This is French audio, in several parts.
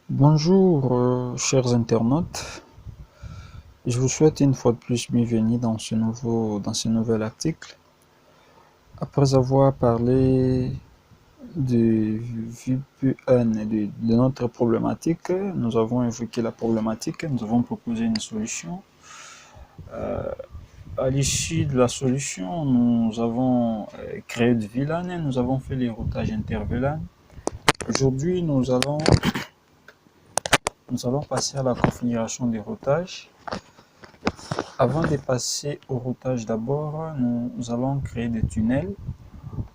Bonjour, chers internautes. Je vous souhaite une fois de plus bienvenue dans ce nouvel article. Après avoir parlé de VPN et de notre problématique, nous avons évoqué la problématique, nous avons proposé une solution. À l'issue de la solution, nous avons créé de VLAN et nous avons fait les routages inter-VLAN. Aujourd'hui, nous allons passer à la configuration des routages. Avant de passer au routage d'abord, nous allons créer des tunnels.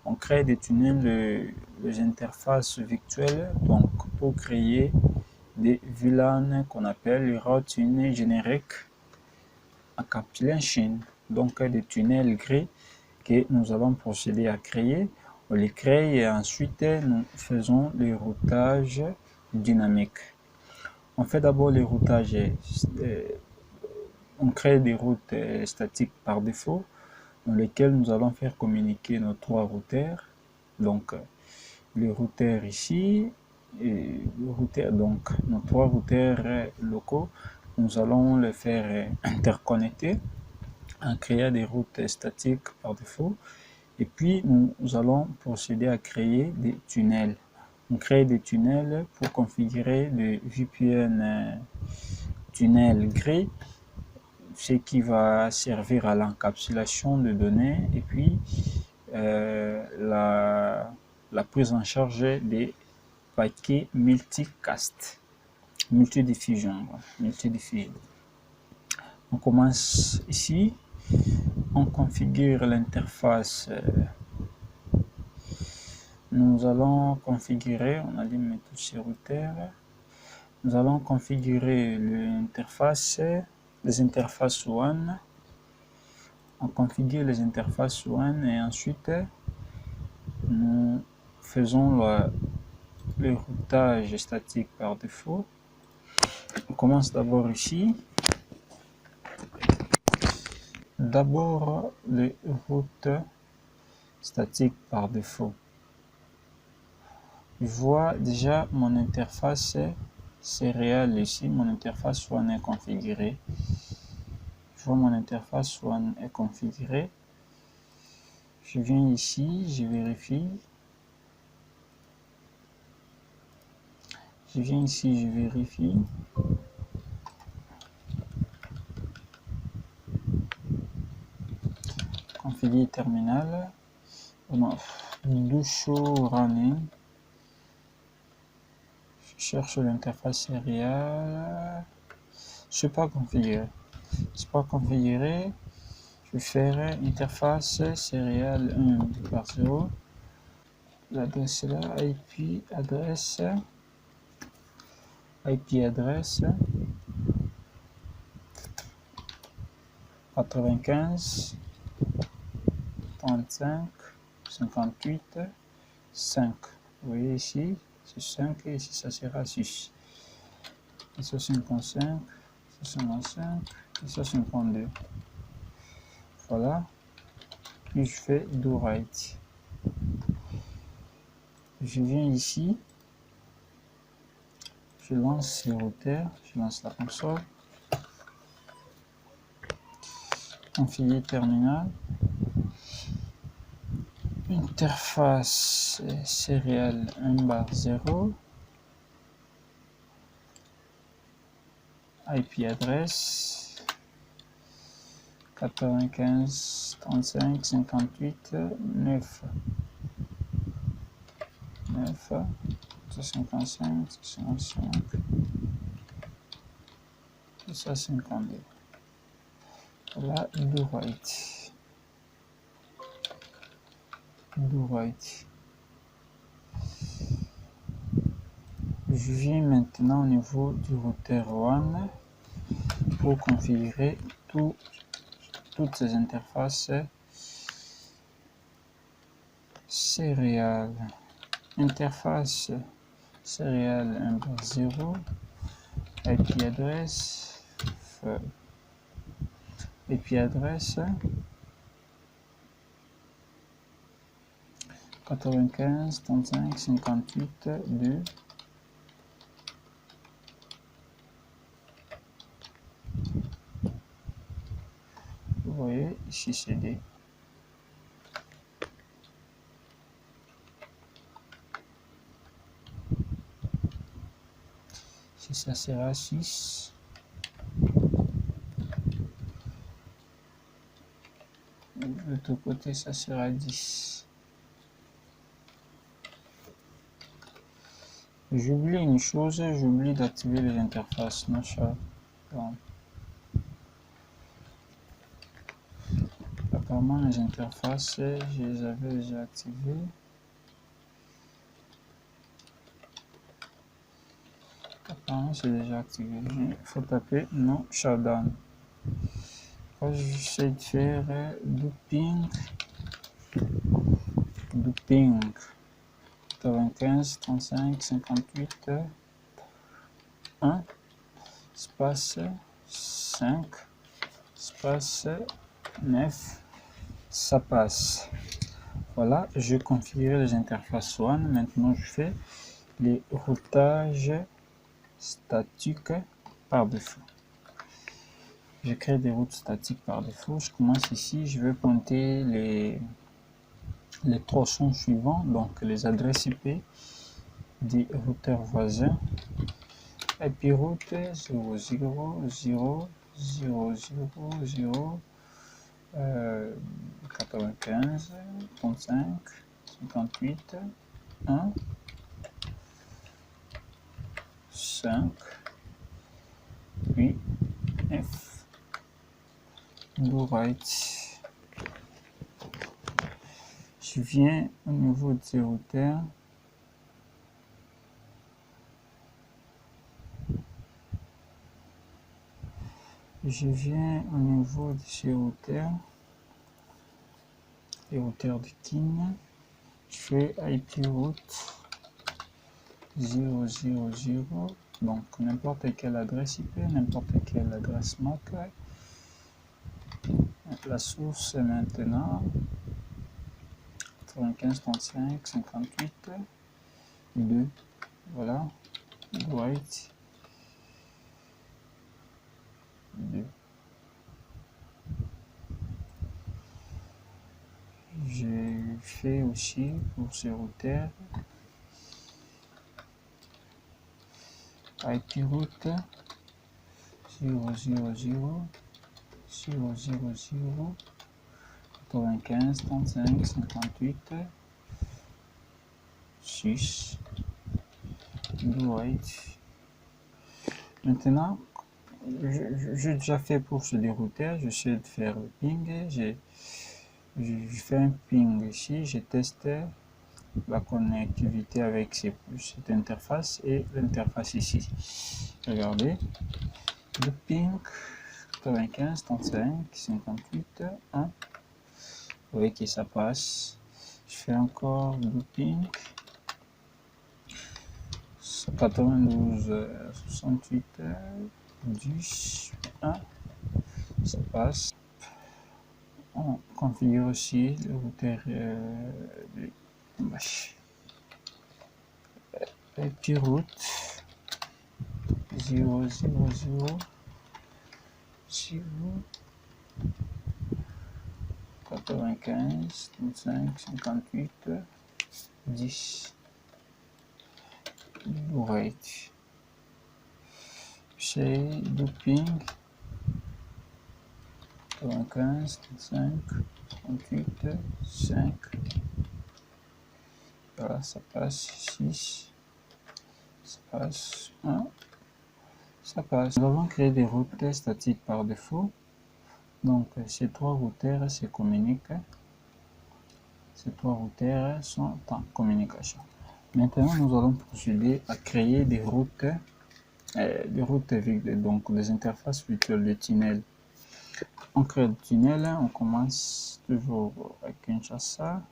On crée des tunnels, les interfaces virtuelles, donc pour créer des VLAN qu'on appelle les routes génériques encapsulation. Donc des tunnels gris que nous allons procéder à créer. On les crée et ensuite nous faisons le routage dynamique. On fait d'abord les routages on crée des routes statiques par défaut dans lesquelles nous allons faire communiquer nos trois routeurs. Donc, le routeur ici, et le routeur, donc nos trois routeurs locaux, nous allons les faire interconnecter en créant des routes statiques par défaut. Et puis, nous allons procéder à créer des tunnels. On crée des tunnels pour configurer des VPN tunnel gris, ce qui va servir à l'encapsulation de données et puis la prise en charge des paquets multicast, multidiffusion. On commence ici, on configure l'interface. Nous allons configurer, on allume tous ces routeurs. Nous allons configurer l'interface, les interfaces WAN. On configure les interfaces WAN et ensuite nous faisons le routage statique par défaut. On commence d'abord ici. D'abord le route statique par défaut. Je vois déjà mon interface céréale ici, mon interface WAN est configurée. Je vois mon interface WAN est configurée. Je viens ici, je vérifie. Je viens ici, je vérifie. Configure terminal. Do show running. Je cherche l'interface serial. C'est pas configuré. C'est pas configuré. Je vais faire interface serial 1 par 0. L'adresse là, IP adresse 95 35 58 5. Vous voyez ici, c'est 5 et ici ça sera 6. Et ça 55, ça 55 et ça 52. Voilà. Puis je fais do write. Je viens ici. Je lance le routeur, je lance la console. Configurer terminal. Interface serial 1 bar 0. IP adresse 95 35 58 9 55 55 et ça 52. Voilà, do write. Je viens maintenant au niveau du routeur WAN pour configurer toutes ces interfaces céréales. Interface céréale 1 par 0, IP adresse 95 35 58 2 voyez, ici c'est D. Ici ça sera 6. De l'autre côté ça sera 10. J'oublie une chose, j'oublie d'activer les interfaces Nacha. Apparemment les interfaces, je les avais déjà activées. Apparemment c'est déjà activé. Il faut taper non shutdown. J'essaie de faire looping 95 35 58 1 espace 5 espace 9, ça passe. Voilà, je configure les interfaces One. Maintenant je fais les routages statiques par défaut. Je crée des routes statiques par défaut. Je commence ici, je vais pointer les tronçons suivants, donc les adresses IP des routeurs voisins. IP route 00000 95 35 58 1 5 8 F do right. Je viens au niveau de ces routeurs. Je viens au niveau de ces routeurs. Les routeurs de King. Je fais IP route 000. Donc n'importe quelle adresse IP, n'importe quelle adresse MAC. La source est maintenant 95 35 58 2. Voilà, right 2. J'ai fait aussi pour ce routeur IP route 000 95 35 58 6 right. Maintenant j'ai déjà fait pour ce dérouteur, j'essaie de faire le ping. Je fais un ping ici, je teste la connectivité avec cette interface et l'interface ici. Regardez, le ping 95 35 58 1. Vous voyez que ça passe. Je fais encore le ping 92 68 10 1. Ça passe. On configure aussi le routeur IP route 0 95 35 58 10 right. C'est looping 95 35 58 5. Voilà, ça passe 6, ça passe 1, ça passe. Nous avons créé des routeurs statiques par défaut. Donc ces trois routeurs se communiquent. Ces trois routeurs sont en communication. Maintenant, nous allons procéder à créer des routes avec donc des interfaces virtuelles de tunnel. On crée le tunnel, on commence toujours à Kinshasa.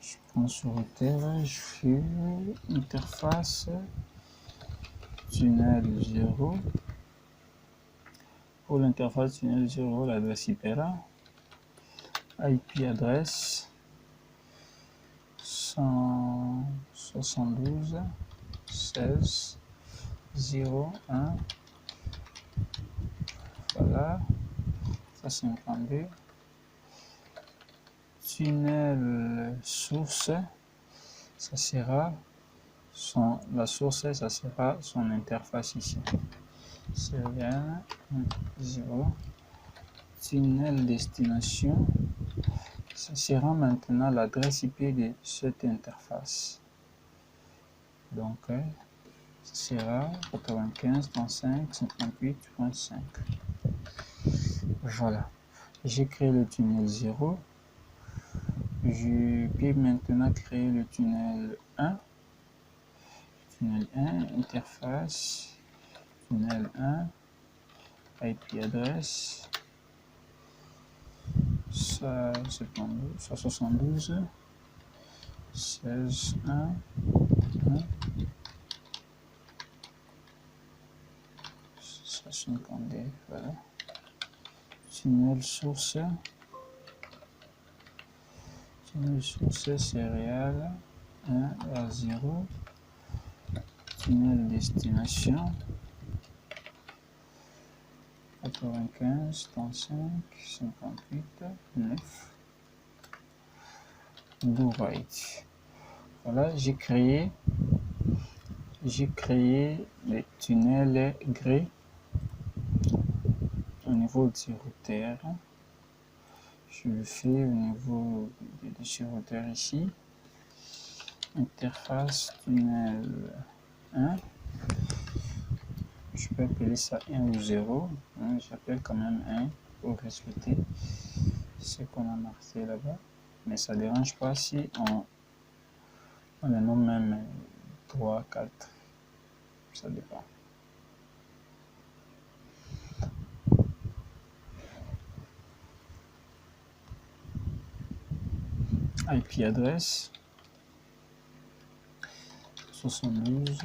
Je prends ce routeur, je fais interface tunnel 0. Pour l'interface tunnel 0, l'adresse IP là. IP adresse 172 16 01. Voilà. 152. Tunnel source, ça sera la source, ça sera son interface ici. Serial 0. Tunnel destination, ça sera maintenant l'adresse IP de cette interface. Donc, ça sera 95.5.58.5. Voilà. J'ai créé le tunnel 0. Je peux maintenant créer le tunnel 1. Tunnel 1, interface, tunnel 1, IP adresse, 172, 16, 1, 1, 152, voilà. Tunnel source, serial 1 vers 0, tunnel destination, 95, 35, 58, 9, do right. Voilà, j'ai créé les tunnels gris au niveau du routeur. Je le fais au niveau du routeur ici. Interface tunnel 1. Je peux appeler ça 1 ou 0. J'appelle quand même 1 pour respecter ce qu'on a marqué là-bas. Mais ça ne dérange pas si on le nomme même 3, 4. Ça dépend. IP adresse 72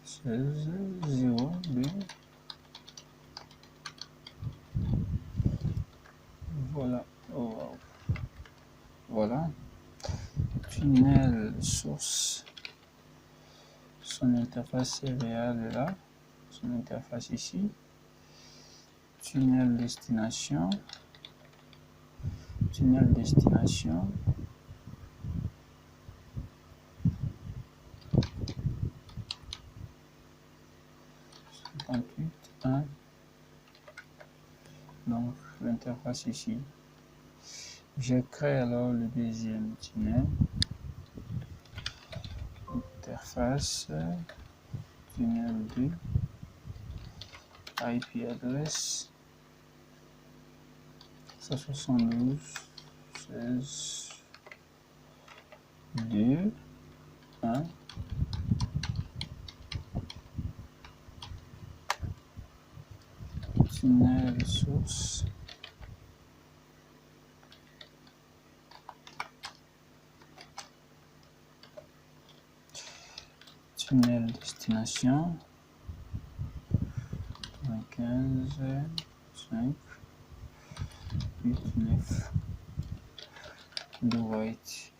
16 0 2. Voilà. Oh, wow. Voilà. Tunnel source. Son interface serial est là. Son interface ici. Tunnel destination. Tunnel destination. 58, 1. Donc l'interface ici. Je crée alors le deuxième tunnel. Interface tunnel 2. IP adresse 172 16 2 1. Tunnel source. Tunnel destination 15 5 8 9 do right.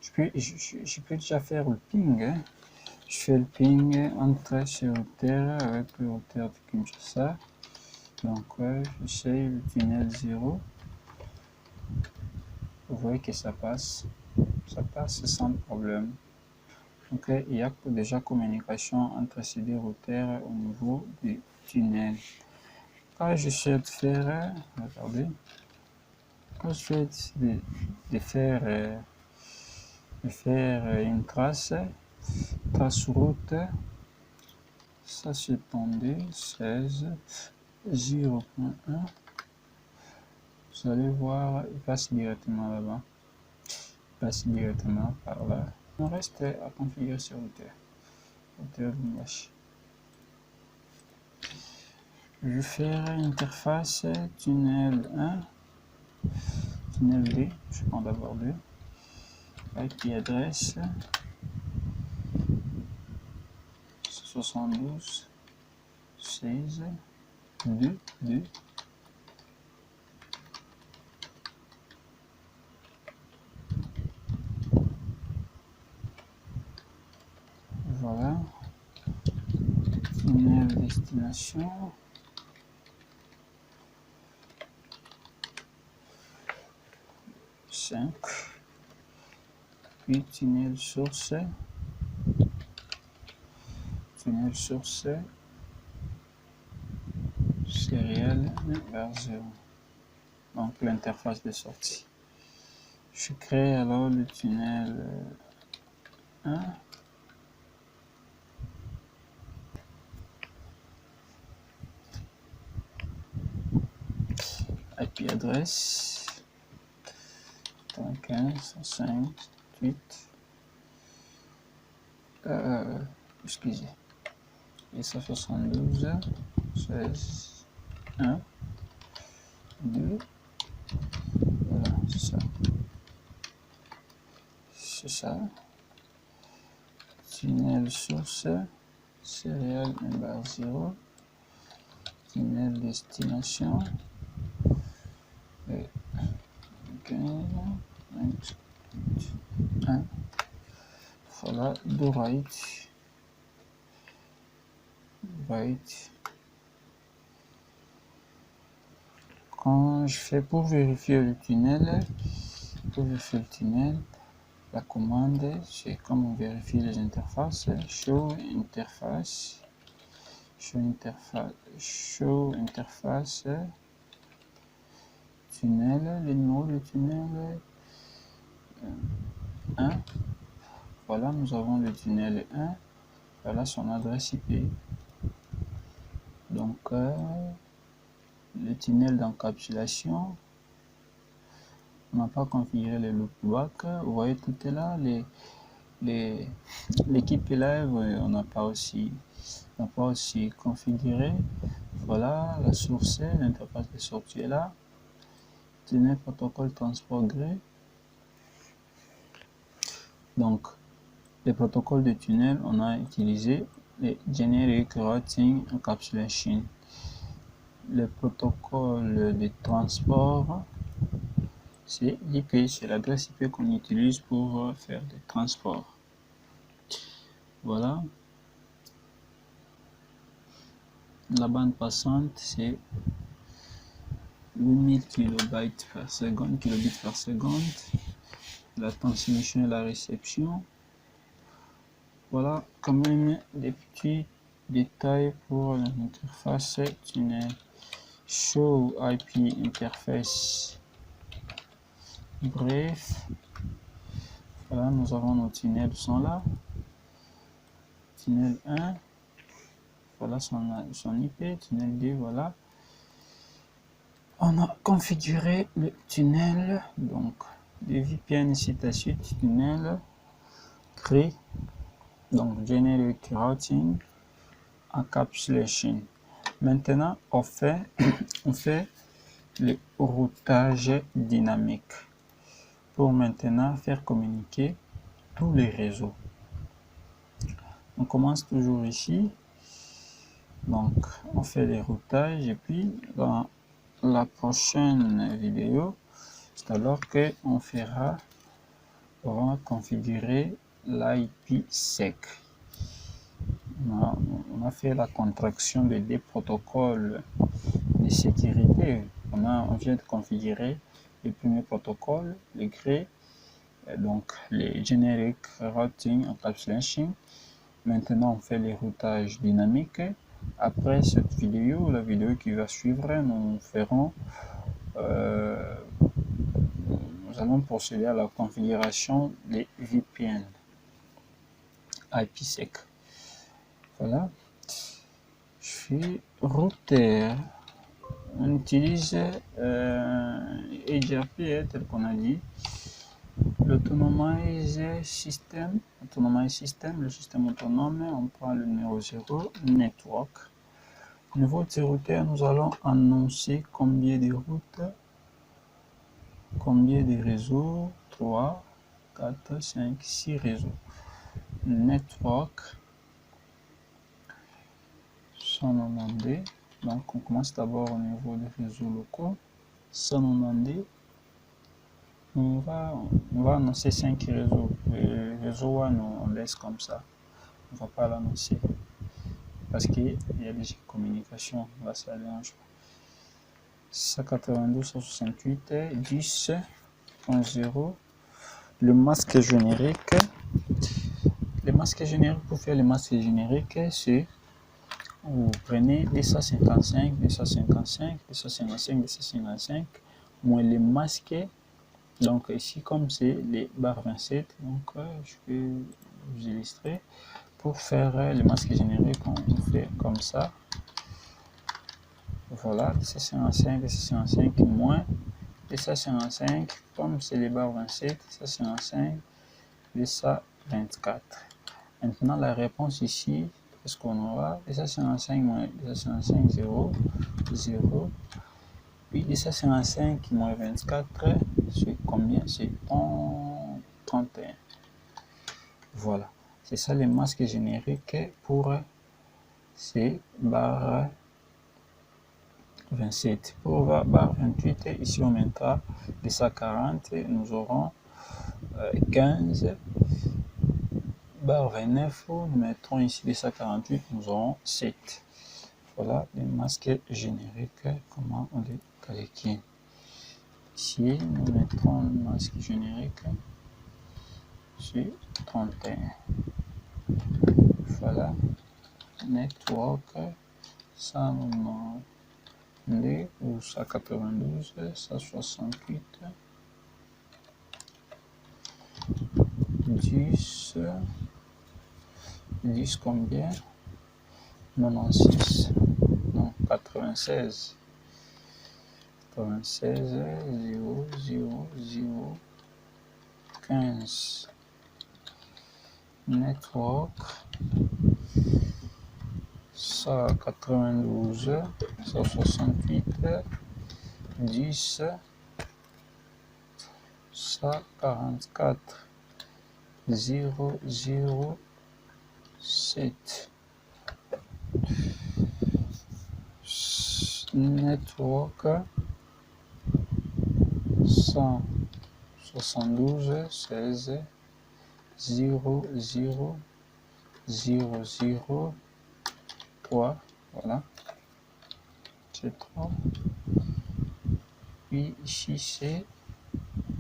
Je peux déjà faire le ping. Hein. Je fais le ping entre ce routeur avec le routeur de Kinshasa. Donc j'essaye le tunnel 0. Vous voyez que ça passe sans problème. Donc il y a déjà communication entre ces deux routeurs au niveau du tunnel. Quand j'essaie de faire, regardez, quand je fais de faire une trace route, ça c'est tendu 16 0.1. Vous allez voir, il passe directement là-bas. Il passe directement par là. On reste à configurer ce routeur. Routeur Lumash. Je vais faire interface tunnel 1, tunnel 2. Je prends d'abord 2. IP adresse 72 16 2 2. Voilà. Tunnel destination 5, puis tunnel source, serial vers 0. Donc l'interface de sortie. Je crée alors le tunnel 1. IP adresse 15.5.8 excusez, et ça 72 16 1 2, voilà, c'est ça, tunnel source, serial bar 0, tunnel destination, et 15, 1, voilà, do write, quand je fais pour vérifier le tunnel, la commande, c'est comme on vérifie les interfaces, show interface, tunnel, le numéro du tunnel 1. Voilà, nous avons le tunnel 1. Voilà son adresse IP. Donc, le tunnel d'encapsulation, on n'a pas configuré le loopback. Vous voyez, tout est là. L'équipe live, on n'a pas aussi configuré. Voilà, la source, l'interface de sortie est là. Tunnel protocole transport gré. Donc, les protocoles de tunnel, on a utilisé les Generic Routing Encapsulation. Le protocole de transport, c'est l'IP, c'est l'adresse IP qu'on utilise pour faire des transports. Voilà. La bande passante, c'est 8000 kilobytes par seconde, kilobits par seconde. La transmission et la réception. Voilà quand même des petits détails pour l'interface tunnel. Show IP interface. Bref, voilà, nous avons nos tunnels sont là. Tunnel 1, voilà son IP, tunnel 2, voilà. On a configuré le tunnel, donc le VPN citation tunnel créé, donc Generic Routing Encapsulation. Maintenant, on fait le routage dynamique pour maintenant faire communiquer tous les réseaux. On commence toujours ici, donc on fait les routages et puis dans la prochaine vidéo, c'est alors que on va configurer l'IPsec. On a fait la contraction de deux protocoles de sécurité. On vient de configurer le premier protocole, le GRE, donc les Generic Routing Encapsulation. Maintenant, on fait les routages dynamiques. Après cette vidéo, la vidéo qui va suivre, nous allons procéder à la configuration des VPN IPsec. Voilà. Je fais routeur. On utilise EGRP tel qu'on a dit. L'autonomize system, le système autonome, on prend le numéro 0, network. Au niveau de routeur, nous allons annoncer combien de routes, combien de réseaux, 3, 4, 5, 6 réseaux. Network, 192, donc on commence d'abord au niveau des réseaux locaux, 192. On va annoncer 5 réseaux. Le réseau 1, on laisse comme ça. On ne va pas l'annoncer. Parce qu'il y a des communications. Là, ça dérange pas. 192, 168, 10. 10.0. Le masque générique. Les masques génériques, pour faire les masques génériques, c'est vous prenez 255, 255, 255, 255, moins les masques. Donc ici, comme c'est les barres 27, donc je vais vous illustrer. Pour faire les masques génériques, on fait comme ça. Voilà, 255, 255 moins 255, comme c'est les barres 27, 255, 224. Maintenant, la réponse ici, qu'est-ce qu'on aura? 255 moins 255, 0, 0. Puis 255 moins 24, c'est combien? C'est 31. Voilà. C'est ça les masques génériques pour ces barres 27. Pour la barre 28, ici on mettra 240, nous aurons 15. Barre 29, nous mettrons ici 248, nous aurons 7. Voilà les masques génériques, comment on les calcule. Ici, nous mettrons le masque générique sur 31. Voilà, network 192 ou 192, 168, 10 combien? 96, non, 96. 96, 0, 0, 0, 15. Network 192, 168, 10, 144, 0, 0, 7. Network 172, 16, 0, 0, 0, 0, 3, voilà, c'est 3. Puis ici c'est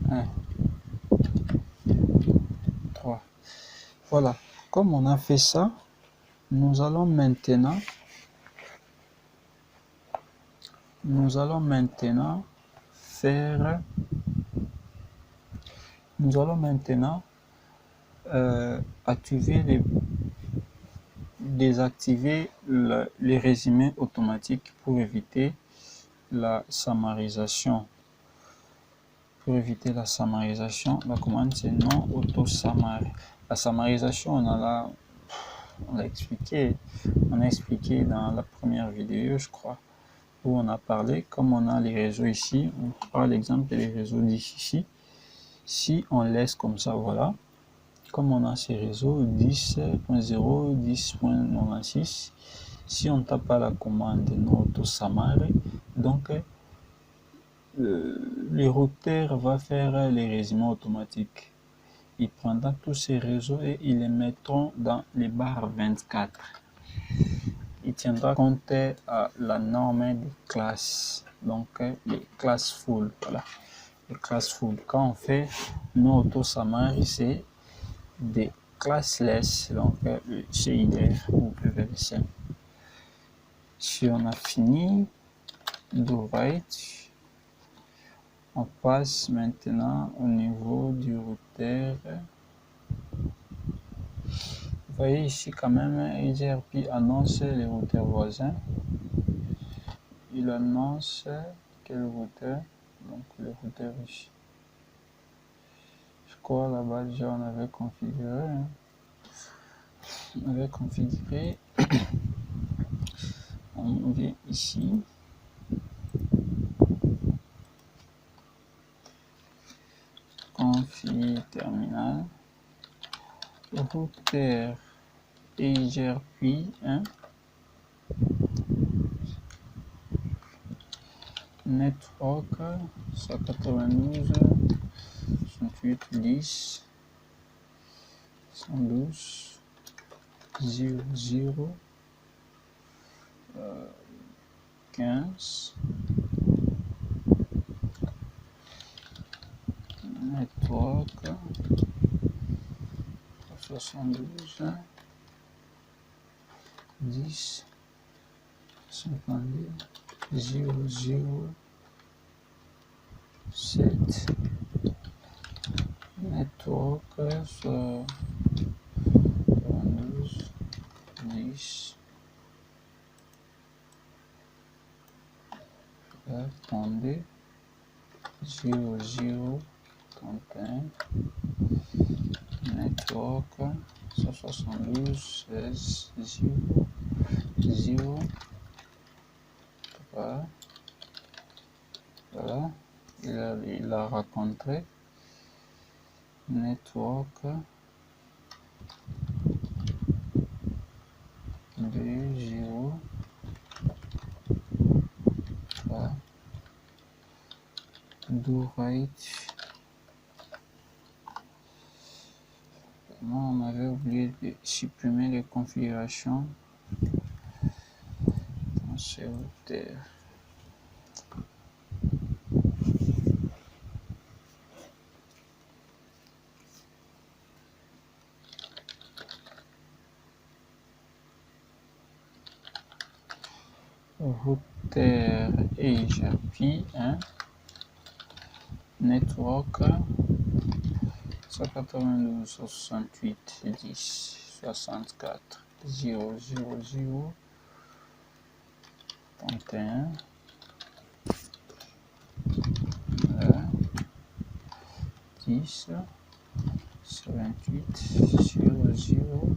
1, 3. Voilà, comme on a fait ça, nous allons maintenant faire, désactiver les résumés automatiques pour éviter la summarisation. La commande c'est non auto-summary. La summarisation, on a expliqué dans la première vidéo, je crois, où on a parlé, comme on a les réseaux ici, on prend l'exemple des réseaux d'ici. Si on laisse comme ça, voilà, comme on a ces réseaux 10.0, 10.96, si on tape à la commande no auto-summary, donc le routeur va faire les résumés automatiques. Il prendra tous ces réseaux et il les mettra dans les barres 24. Il tiendra compte à la norme des classes, donc les classes full. Voilà, les classes full. Quand on fait no auto-summary, c'est des classless, donc CIDR ou EVLSM. Si on a fini, do write, on passe maintenant au niveau du routeur. Vous voyez ici quand même, EGRP annonce les routeurs voisins. Il annonce quel routeur, donc le routeur ici. Je crois là-bas déjà on avait configuré. On vient ici. Config terminal. Routeur EGRP 1. Network 192, 68, 10, 112, 0, 0, 15, network 72 10 52 00 7 network 72 10 32 00 31 network 172 16 0 0 3. Voilà, il a rencontré network 2 0 3 do right. Non, on avait oublié de supprimer les configurations dans ce routeur. Routeur HRP 1 network 192 68 10 64 0 0 0 31 10 28 0 0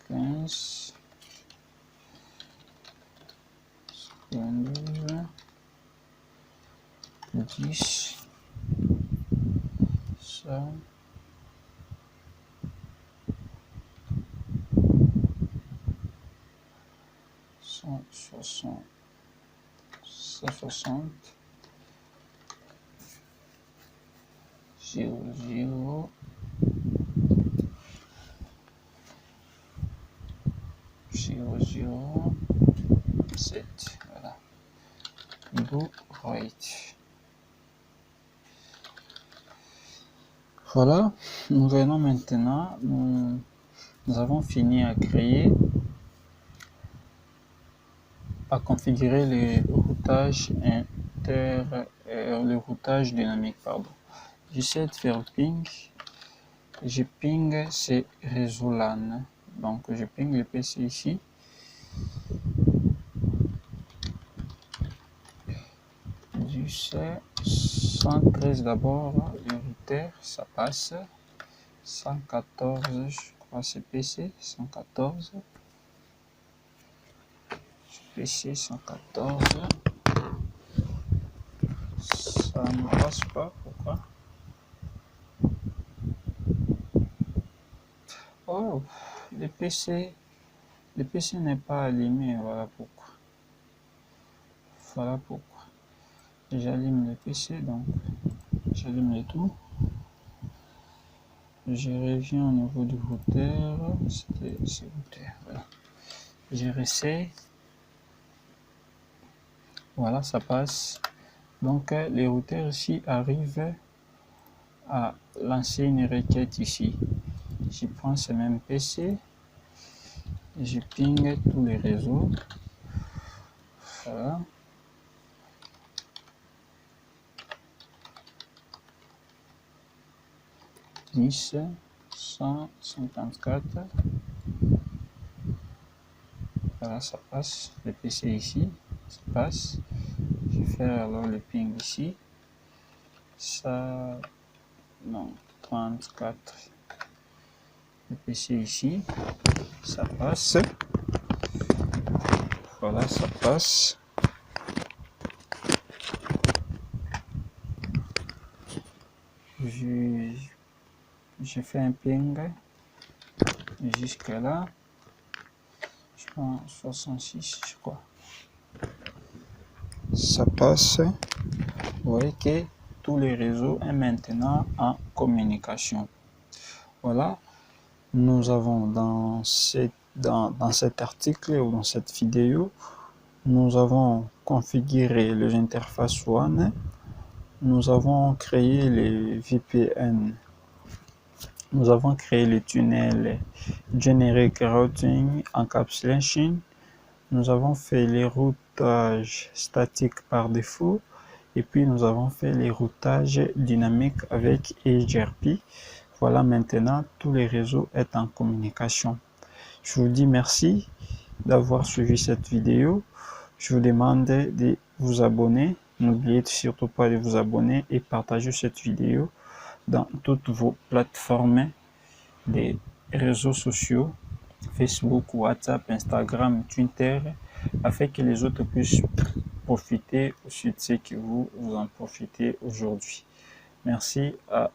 15 12 10 ça 160 160 0 0 0 0 7. Voilà, go right. Voilà, nous venons maintenant, nous avons fini à créer, à configurer le routage le routage dynamique, pardon. J'essaie de faire ping, je ping ces réseaux LAN, donc je ping le PC ici. Du 113 d'abord, le routeur, ça passe. 114, je crois c'est PC, 114. PC 114. Ça ne passe pas, pourquoi? Oh, le PC n'est pas allumé, voilà pourquoi. Voilà pourquoi. J'allume le PC, donc j'allume le tout. Je reviens au niveau du routeur, c'était ce routeur, voilà. Je réessaye. Voilà, ça passe. Donc les routeurs ici arrivent à lancer une requête ici. Je prends ce même PC, je ping tous les réseaux. Voilà. « 10 154 ». Voilà, ça passe. Le PC ici, ça passe. Je vais faire alors le ping ici. Ça, non, 34. Le PC ici, ça passe. Voilà, ça passe. Je fais un ping jusque là. Je prends 66, je crois. Ça passe. Vous voyez que tous les réseaux sont maintenant en communication. Voilà. Nous avons dans cet article ou dans cette vidéo, nous avons configuré les interfaces WAN nous avons créé les VPN. Nous avons créé les tunnels Generic Routing Encapsulation. Nous avons fait les routages statiques par défaut. Et puis nous avons fait les routages dynamiques avec EGRP. Voilà, maintenant tous les réseaux sont en communication. Je vous dis merci d'avoir suivi cette vidéo. Je vous demande de vous abonner. N'oubliez surtout pas de vous abonner et partager cette vidéo dans toutes vos plateformes des réseaux sociaux, Facebook, WhatsApp, Instagram, Twitter, afin que les autres puissent profiter aussi de ce que vous en profitez aujourd'hui. Merci, à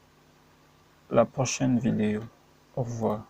la prochaine vidéo. Au revoir.